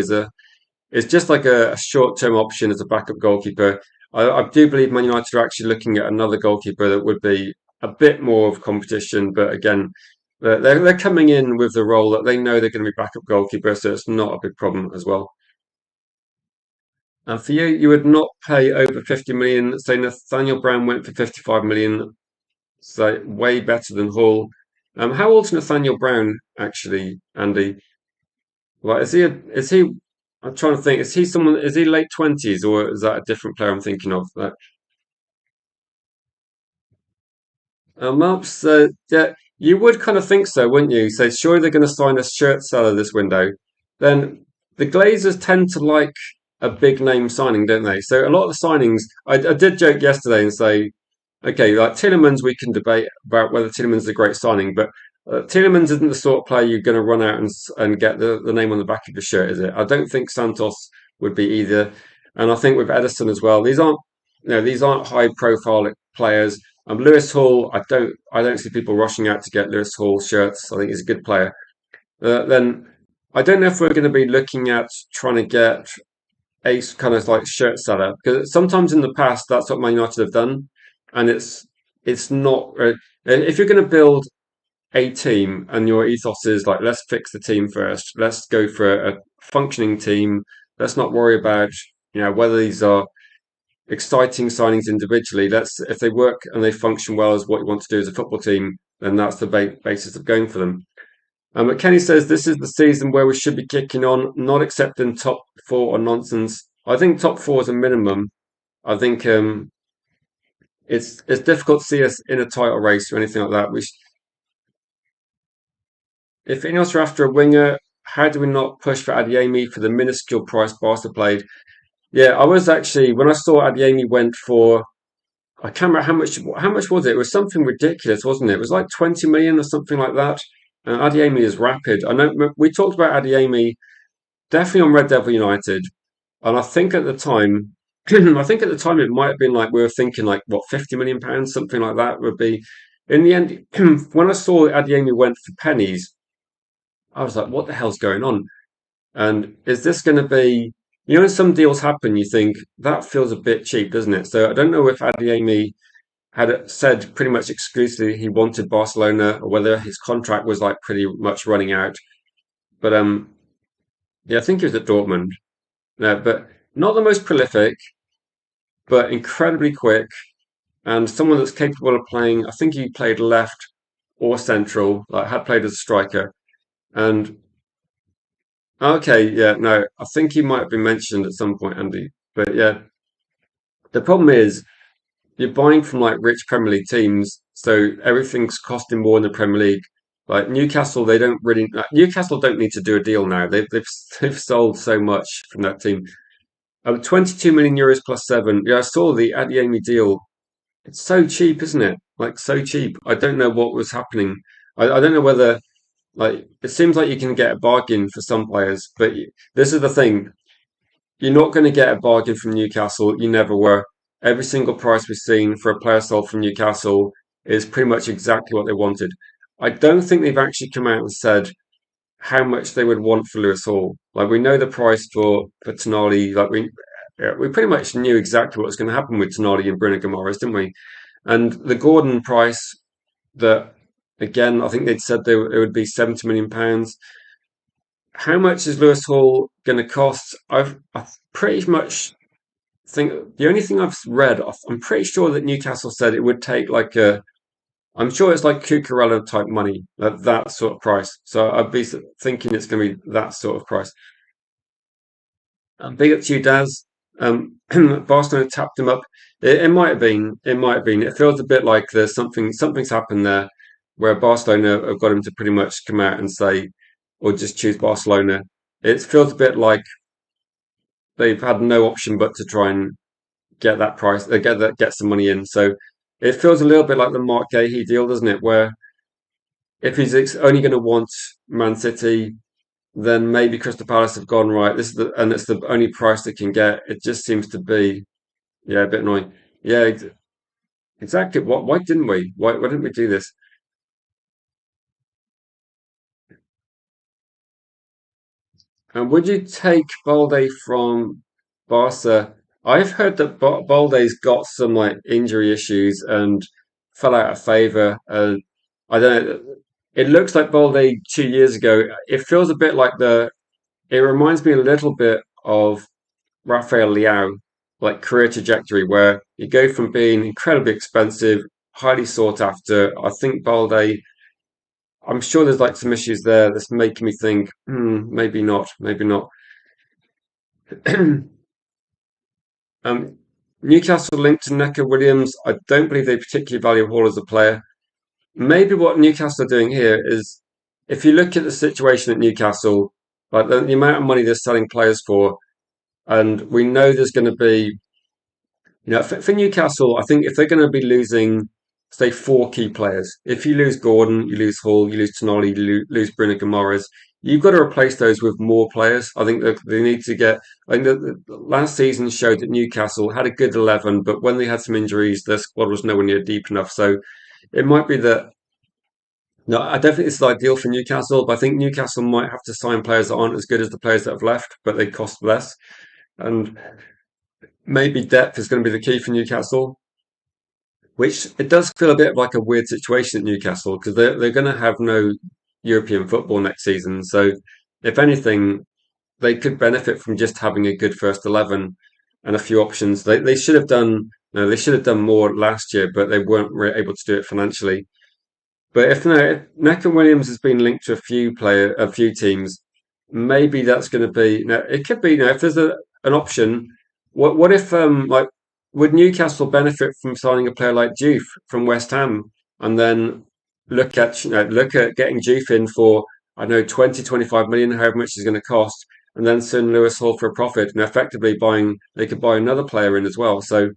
Speaker 1: is just like a short-term option as a backup goalkeeper. I do believe Man United are actually looking at another goalkeeper that would be a bit more of competition, but again, they're coming in with the role that they know they're going to be backup goalkeeper, so it's not a big problem as well. And for you, you would not pay over 50 million. So Nathaniel Brown went for 55 million, so way better than Hall. How old's Nathaniel Brown actually, Andy? Like, is he? I'm trying to think. Is he someone? Is he late twenties, or is that a different player I'm thinking of? Maps, yeah, you would kind of think so, wouldn't you? So surely they're going to sign a shirt seller this window. Then the Glazers tend to like a big name signing, don't they? So a lot of the signings, I did joke yesterday and say, okay, like Tielemans, we can debate about whether Tielemans is a great signing, but Tielemans isn't the sort of player you're going to run out and get the name on the back of your shirt, is it? I don't think Santos would be either, and I think with Edison as well. These aren't high profile players. Lewis Hall, I don't see people rushing out to get Lewis Hall shirts. I think he's a good player. Then I don't know if we're going to be looking at trying to get a kind of like shirt seller because sometimes in the past that's what Man United have done, and it's not. If you're going to build a team and your ethos is like let's fix the team first, let's go for a functioning team. Let's not worry about whether these are exciting signings individually. Let's if they work and they function well as what you want to do as a football team, then that's the basis of going for them. But Kenny says this is the season where we should be kicking on, not accepting top four or nonsense. I think top four is a minimum. I think it's difficult to see us in a title race or anything like that. If Ineos are after a winger, how do we not push for Adiemi for the minuscule price Barca played? Yeah, I was actually when I saw Adiemi went for. I can't remember how much was it? It was something ridiculous, wasn't it? It was like 20 million or something like that. Adeyemi is rapid. I know we talked about Adeyemi definitely on Red Devil United, and I think at the time, I think at the time it might have been like we were thinking like what £50 million, something like that would be. In the end, when I saw that Adeyemi went for pennies, I was like, what the hell's going on? And is this going to be, when some deals happen, you think that feels a bit cheap, doesn't it? So I don't know if Adeyemi had said pretty much exclusively he wanted Barcelona or whether his contract was like pretty much running out. But yeah, I think he was at Dortmund. No, but not the most prolific, but incredibly quick and someone that's capable of playing. I think he played left or central, like had played as a striker. And okay, yeah, no, I think he might have been mentioned at some point, Andy. But yeah, the problem is you're buying from like rich Premier League teams, so everything's costing more in the Premier League. Like Newcastle, they don't really. Newcastle don't need to do a deal now. They've sold so much from that team. 22 million euros plus seven. Yeah, I saw the Adeyemi deal. It's so cheap, isn't it? Like so cheap. I don't know what was happening. I don't know whether like it seems like you can get a bargain for some players, but this is the thing. You're not going to get a bargain from Newcastle. You never were. Every single price we've seen for a player sold from Newcastle is pretty much exactly what they wanted. I don't think they've actually come out and said how much they would want for Lewis Hall. Like we know the price for Tonali. Like we pretty much knew exactly what was going to happen with Tonali and Bruno Guimaraes, didn't we? And the Gordon price that again, I think they'd said it would be £70 million. How much is Lewis Hall going to cost? I pretty much think the only thing I've read, I'm pretty sure that Newcastle said it would take like a. I'm sure it's like Cucurella type money, that sort of price. So I'd be thinking it's going to be that sort of price. Big up to you, Daz. Barcelona tapped him up. It might have been. It might have been. It feels a bit like there's something's happened there, where Barcelona have got him to pretty much come out and say, or just choose Barcelona. It feels a bit like they've had no option but to try and get that price, get some money in. So it feels a little bit like the Mark Gahey deal, doesn't it? Where if he's only going to want Man City, then maybe Crystal Palace have gone right. And it's the only price they can get. It just seems to be, yeah, a bit annoying. Yeah, exactly. Why didn't we? Why didn't we do this? And would you take Balde from Barca? I've heard that Balde's got some like injury issues and fell out of favour. I don't know. It looks like Balde 2 years ago. It feels a bit like It reminds me a little bit of Rafael Leao, like career trajectory, where you go from being incredibly expensive, highly sought after. I think Balde. I'm sure there's like some issues there that's making me think, maybe not, maybe not. Um, Newcastle linked to Neco Williams. I don't believe they particularly value Hall as a player. Maybe what Newcastle are doing here is, if you look at the situation at Newcastle, like the amount of money they're selling players for, and we know there's going to be, for Newcastle, I think if they're going to be losing, say, four key players, if you lose Gordon, you lose Hall, you lose Tonali, you lose Bruno Guimaraes, you've got to replace those with more players. I think that they need to get. I think the last season showed that Newcastle had a good 11, but when they had some injuries, their squad was nowhere near deep enough. So it might be that. No, I don't think this is ideal for Newcastle, but I think Newcastle might have to sign players that aren't as good as the players that have left, but they cost less. And maybe depth is going to be the key for Newcastle, which it does feel a bit like a weird situation at Newcastle because they're going to have no European football next season. So, if anything, they could benefit from just having a good first 11 and a few options. They should have done. No, they should have done more last year, but they weren't really able to do it financially. But if Necken Williams has been linked to a few teams, maybe that's going to be. No, it could be. If there's an option, what if like would Newcastle benefit from signing a player like Juve from West Ham and then look at getting Juve in for I don't know 20-25 million, however much it's going to cost, and then send Lewis Hall for a profit and effectively they could buy another player in as well. So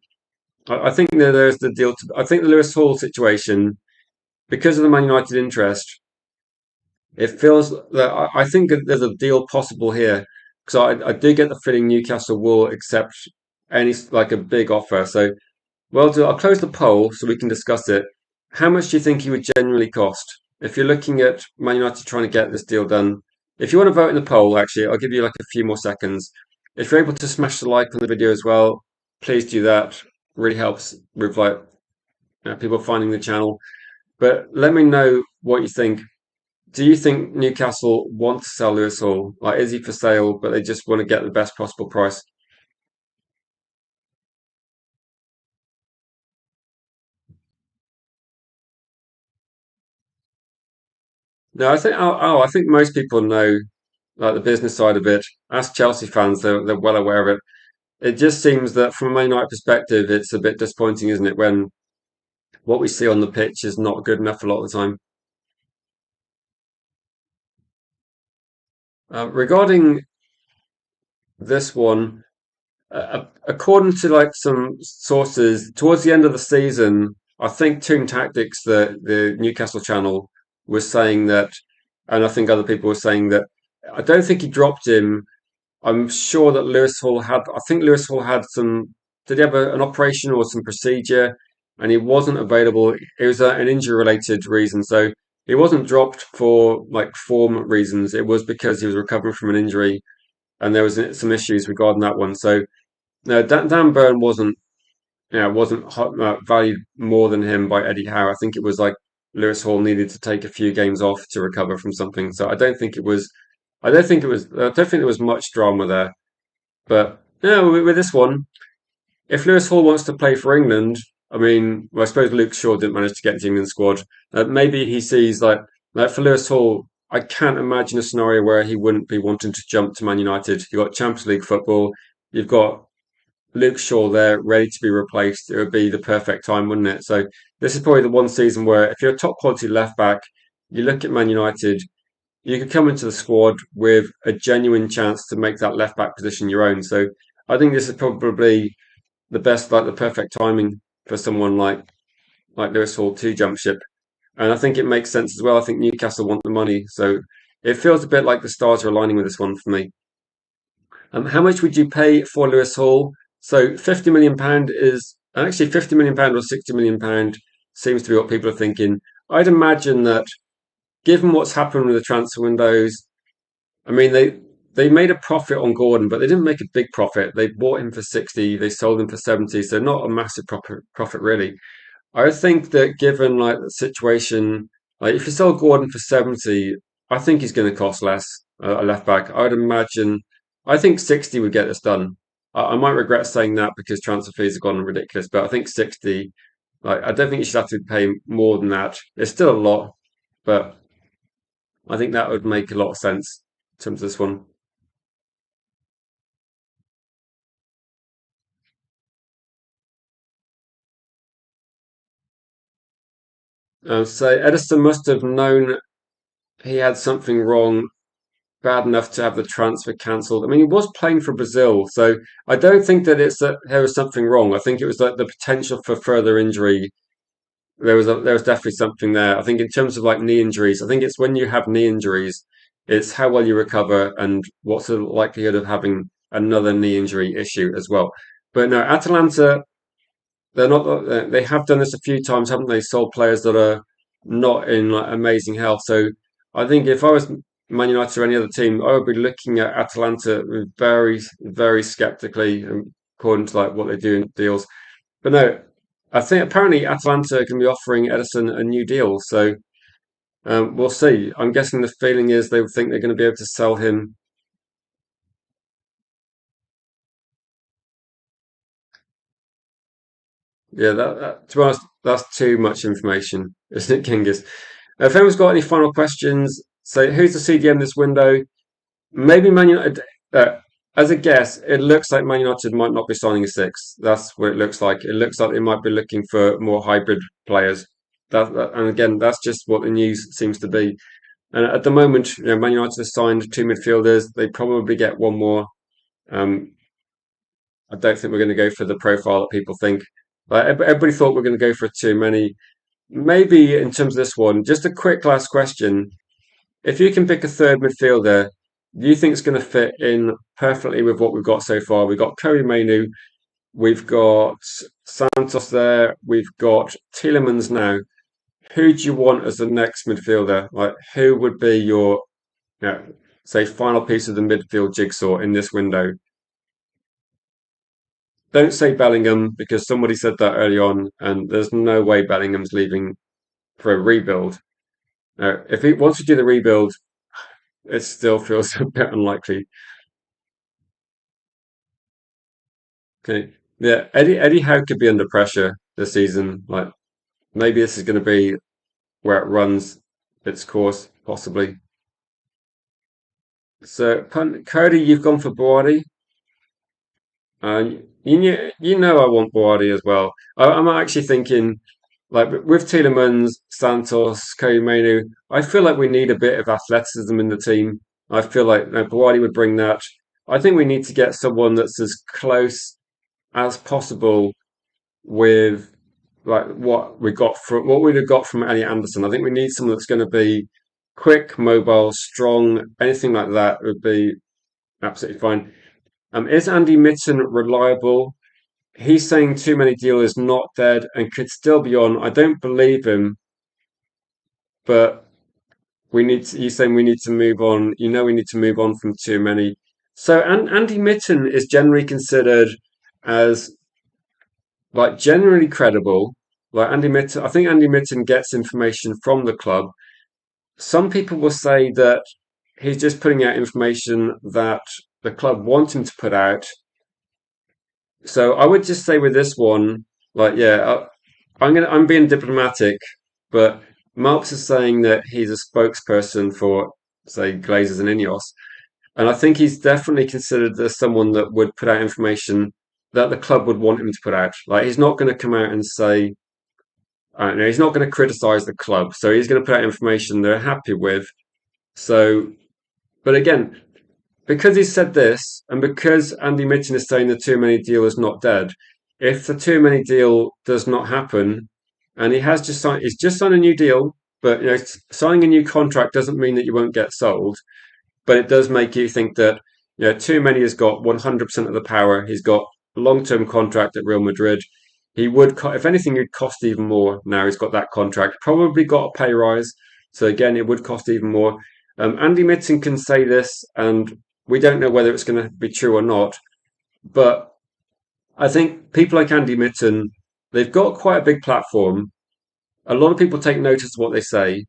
Speaker 1: I think that there's the deal. I think the Lewis Hall situation, because of the Man United interest, it feels that I think that there's a deal possible here because I do get the feeling Newcastle will accept any like a big offer. So, well, I'll close the poll so we can discuss it. How much do you think he would genuinely cost if you're looking at Man United trying to get this deal done? If you want to vote in the poll, actually, I'll give you like a few more seconds. If you're able to smash the like on the video as well, please do that. Really helps with like people finding the channel. But let me know what you think. Do you think Newcastle want to sell Lewis Hall? Like, is he for sale, but they just want to get the best possible price? No, I think most people know like the business side of it. As Chelsea fans, they're well aware of it. It just seems that from a Man United perspective, it's a bit disappointing, isn't it, when what we see on the pitch is not good enough a lot of the time. Regarding this one, according to like some sources, towards the end of the season, I think Toon Tactics, the Newcastle channel, was saying that, and I think other people were saying that. I don't think he dropped him. I'm sure that Lewis Hall had. I think Lewis Hall had some. Did he have an operation or some procedure, and he wasn't available? It was an injury-related reason, so he wasn't dropped for like form reasons. It was because he was recovering from an injury, and there was some issues regarding that one. So no, Dan Burn wasn't, wasn't valued more than him by Eddie Howe. I think it was like Lewis Hall needed to take a few games off to recover from something. So I don't think it was. I don't think it was. I don't think there was much drama there. But yeah, with this one, if Lewis Hall wants to play for England, I mean, well, I suppose Luke Shaw didn't manage to get into England squad. Maybe he sees like for Lewis Hall. I can't imagine a scenario where he wouldn't be wanting to jump to Man United. You've got Champions League football. You've got Luke Shaw there, ready to be replaced, it would be the perfect time, wouldn't it? So this is probably the one season where if you're a top quality left back, you look at Man United, you could come into the squad with a genuine chance to make that left back position your own. So I think this is probably the best, like the perfect timing for someone like Lewis Hall to jump ship. And I think it makes sense as well. I think Newcastle want the money, so it feels a bit like the stars are aligning with this one for me. How much would you pay for Lewis Hall? So £50 million is actually £50 million or £60 million seems to be what people are thinking. I'd imagine that given what's happened with the transfer windows, I mean they made a profit on Gordon, but they didn't make a big profit. They bought him for 60, they sold him for 70, so not a massive profit really. I think that given like the situation, like if you sell Gordon for 70, I think he's going to cost less a left back. I would imagine, I think 60 would get this done. I might regret saying that because transfer fees have gone ridiculous, but I think 60, like I don't think you should have to pay more than that. It's still a lot, but I think that would make a lot of sense in terms of this one. So Edison must have known he had something wrong bad enough to have the transfer cancelled. I mean, he was playing for Brazil, so I don't think that it's that there was something wrong. I think it was like the potential for further injury. There was definitely something there. I think in terms of like knee injuries, I think it's when you have knee injuries, it's how well you recover and what's the likelihood of having another knee injury issue as well. But no, Atalanta they're not. They have done this a few times, haven't they? Sold players that are not in like amazing health. So I think if I was Man United or any other team, I would be looking at Atalanta very, very skeptically, according to like what they do in deals. But no, I think apparently Atalanta can be offering Edison a new deal. So we'll see. I'm guessing the feeling is they think they're going to be able to sell him. Yeah, to be honest, that's too much information, isn't it, Kingus? If anyone's got any final questions, say who's the CDM this window? Maybe Man United. As a guess, it looks like Man United might not be signing a six. That's what it looks like. It looks like they might be looking for more hybrid players. And again, that's just what the news seems to be. And at the moment, Man United has signed two midfielders. They probably get one more. Um, I don't think we're going to go for the profile that people think. Like everybody thought we are going to go for too many. Maybe in terms of this one, just a quick last question. If you can pick a third midfielder, do you think it's going to fit in perfectly with what we've got so far? We've got Kobe Mainu, we've got Santos there, we've got Tielemans now. Who do you want as the next midfielder? Like, who would be your, you know, say, final piece of the midfield jigsaw in this window? Don't say Bellingham because somebody said that early on, and there's no way Bellingham's leaving for a rebuild. If he wants to do the rebuild, it still feels a bit unlikely. Okay, yeah, Eddie Howe could be under pressure this season. Like maybe this is going to be where it runs its course, possibly. So, Cody, you've gone for Boadi. You know I want Boadi as well. I'm actually thinking, like with Tielemans, Santos, Kobe Mainu, I feel like we need a bit of athleticism in the team. I feel like Boadi would bring that. I think we need to get someone that's as close as possible with like what we'd have got from Elliot Anderson. I think we need someone that's going to be quick, mobile, strong, anything like that would be absolutely fine. Is Andy Mitten reliable? He's saying too many deal is not dead and could still be on. I don't believe him, but he's saying we need to move on. We need to move on from too many. So Andy Mitten is generally considered as like generally credible. Like Andy Mitten, I think Andy Mitten gets information from the club. Some people will say that he's just putting out information that the club want him to put out. So I would just say with this one, like, yeah, I'm being diplomatic, but Marx is saying that he's a spokesperson for, say, Glazers and Ineos, and I think he's definitely considered as someone that would put out information that the club would want him to put out. Like, he's not going to come out and say, I don't know, he's not going to criticize the club, so he's going to put out information they're happy with. So, but again, because he said this, and because Andy Mitten is saying the too many deal is not dead, if the too many deal does not happen, and he's just signed a new deal, but signing a new contract doesn't mean that you won't get sold, but it does make you think that too many has got 100% of the power. He's got a long-term contract at Real Madrid. He would, if anything, he'd cost even more now. He's got that contract. Probably got a pay rise, so again, it would cost even more. Andy Mitten can say this, and we don't know whether it's going to be true or not. But I think people like Andy Mitten, they've got quite a big platform. A lot of people take notice of what they say.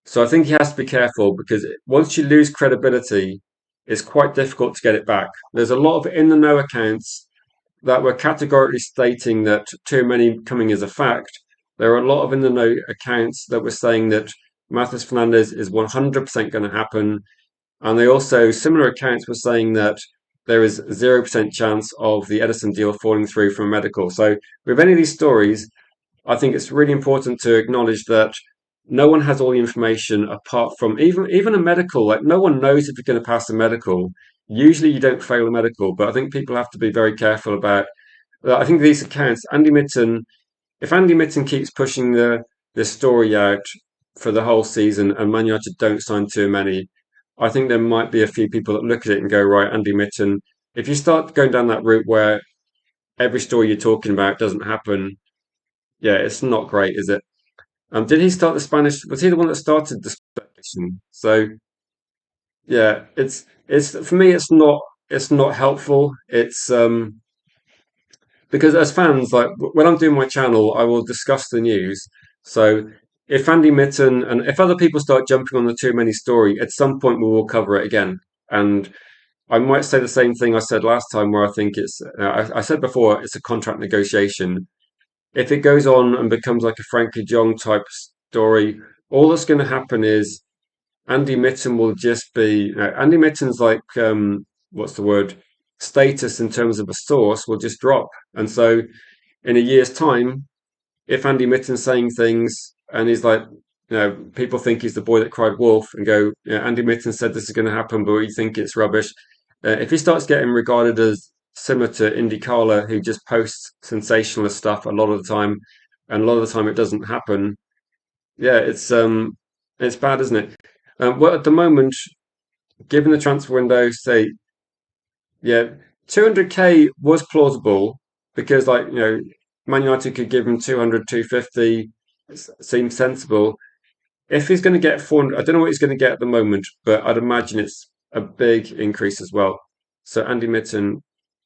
Speaker 1: So I think he has to be careful because once you lose credibility, it's quite difficult to get it back. There's a lot of in the know accounts that were categorically stating that too many coming as a fact. There are a lot of in the know accounts that were saying that Matheus Fernandes is 100% going to happen. And they also, similar accounts were saying that there is 0% chance of the Edison deal falling through from a medical. So with any of these stories, I think it's really important to acknowledge that no one has all the information apart from even a medical. Like no one knows if you're going to pass a medical. Usually you don't fail a medical, but I think people have to be very careful about. I think these accounts, Andy Mitten, if Andy Mitten keeps pushing the story out for the whole season and Man United don't sign too many, I think there might be a few people that look at it and go, right, Andy Mitten, if you start going down that route where every story you're talking about doesn't happen, yeah, it's not great, is it? Did he start the Spanish? Was he the one that started the speculation? So yeah, it's for me, it's not helpful. It's because as fans, like when I'm doing my channel, I will discuss the news. So if Andy Mitten and if other people start jumping on the too many story, at some point we will cover it again. And I might say the same thing I said last time, where I think I said before, it's a contract negotiation. If it goes on and becomes like a Frankie Jong type story, all that's going to happen is Andy Mitten will just be Andy Mitten's like what's the word status in terms of a source will just drop, and so in a year's time, if Andy Mitten's saying things and he's like, people think he's the boy that cried wolf and go, Andy Mitten said this is going to happen, but we think it's rubbish. If he starts getting regarded as similar to Indy Carla, who just posts sensationalist stuff a lot of the time, and a lot of the time it doesn't happen. Yeah, it's bad, isn't it? Well, at the moment, given the transfer window, say, yeah, 200k was plausible because, like, Man United could give him 200, 250. Seems sensible. If he's going to get 400, I don't know what he's going to get at the moment, but I'd imagine it's a big increase as well. So Andy Mitten,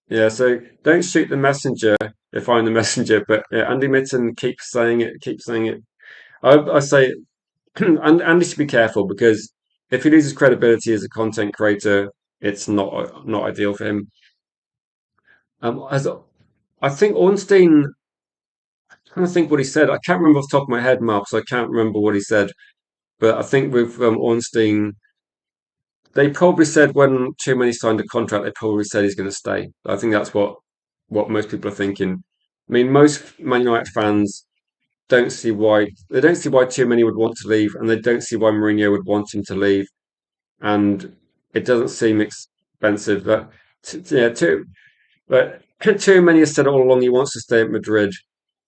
Speaker 1: yeah, so don't shoot the messenger if I'm the messenger, but yeah, Andy Mitten keeps saying it, keeps saying it. I say, and Andy should be careful because if he loses credibility as a content creator, it's not ideal for him. As I think Ornstein, I'm trying to think what he said. I can't remember off the top of my head, Mark, so I can't remember what he said. But I think with Ornstein, they probably said when Too Many signed a contract, they probably said he's going to stay. I think that's what most people are thinking. I mean, most Man United fans don't see why Too Many would want to leave, and they don't see why Mourinho would want him to leave. And it doesn't seem expensive. Yeah, but Too Many has said all along he wants to stay at Madrid.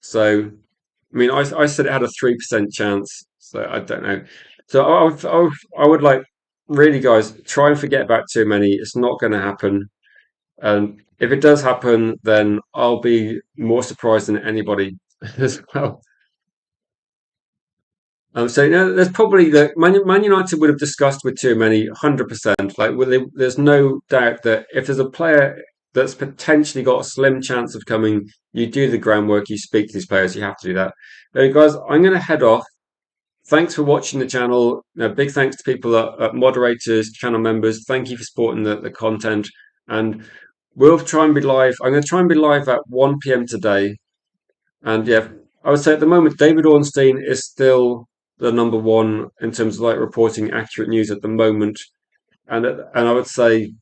Speaker 1: So I mean, I said it had a 3% chance, so I don't know. So I would like really, guys, try and forget about Too Many. It's not going to happen. And if it does happen, then I'll be more surprised than anybody as well. So there's probably Man United would have discussed with Too Many 100%. Like, there's no doubt that if there's a player that's potentially got a slim chance of coming, you do the groundwork, you speak to these players, you have to do that. Guys, I'm going to head off. Thanks for watching the channel. Big thanks to people moderators, channel members. Thank you for supporting the content. And we'll try and be live. I'm going to try and be live at 1 p.m. today. And yeah, I would say at the moment, David Ornstein is still the number one in terms of like reporting accurate news at the moment. And I would say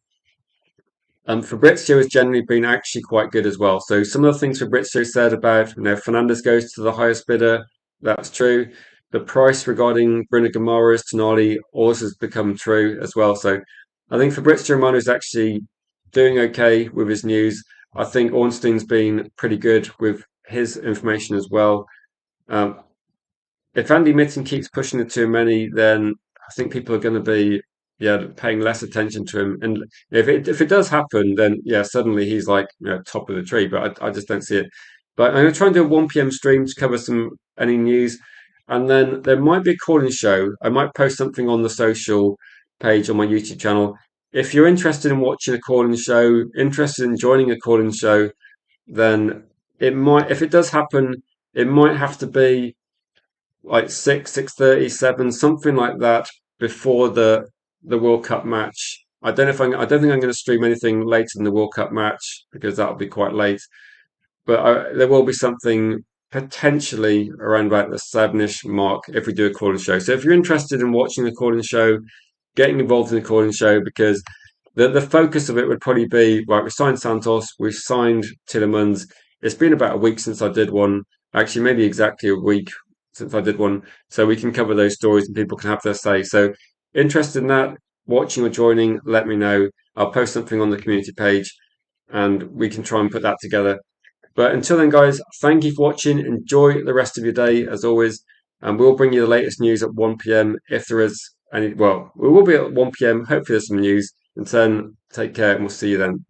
Speaker 1: Fabrizio has generally been actually quite good as well. So some of the things Fabrizio said about, Fernandez goes to the highest bidder, that's true. The price regarding Bruno Guimaraes, Tonali also has become true as well. So I think Fabrizio Romano is actually doing okay with his news. I think Ornstein's been pretty good with his information as well. Um, if Andy Mitten keeps pushing it too many, then I think people are going to be paying less attention to him. And if it does happen, then yeah, suddenly he's like top of the tree. But I just don't see it. But I'm going to try and do a 1 p.m. stream to cover any news, and then there might be a call-in show. I might post something on the social page on my YouTube channel. If you're interested in watching a call-in show, interested in joining a call-in show, then it might. If it does happen, it might have to be like 6:30, 7, something like that before the World Cup match. I don't think I'm going to stream anything later than the World Cup match because that'll be quite late. But there will be something potentially around about the 7ish mark if we do a call-in show. So if you're interested in watching the call-in show, getting involved in the call-in show, because the focus of it would probably be, right, we signed Santos, we signed Tielemans. It's been about a week since I did one. Actually, maybe exactly a week since I did one. So we can cover those stories and people can have their say. So interested in that, watching or joining, let me know. I'll post something on the community page and we can try and put that together. But until then, guys, thank you for watching. Enjoy the rest of your day, as always. And we'll bring you the latest news at 1 p.m. if there is any. Well, we will be at 1 p.m. Hopefully, there's some news. Until then, take care and we'll see you then.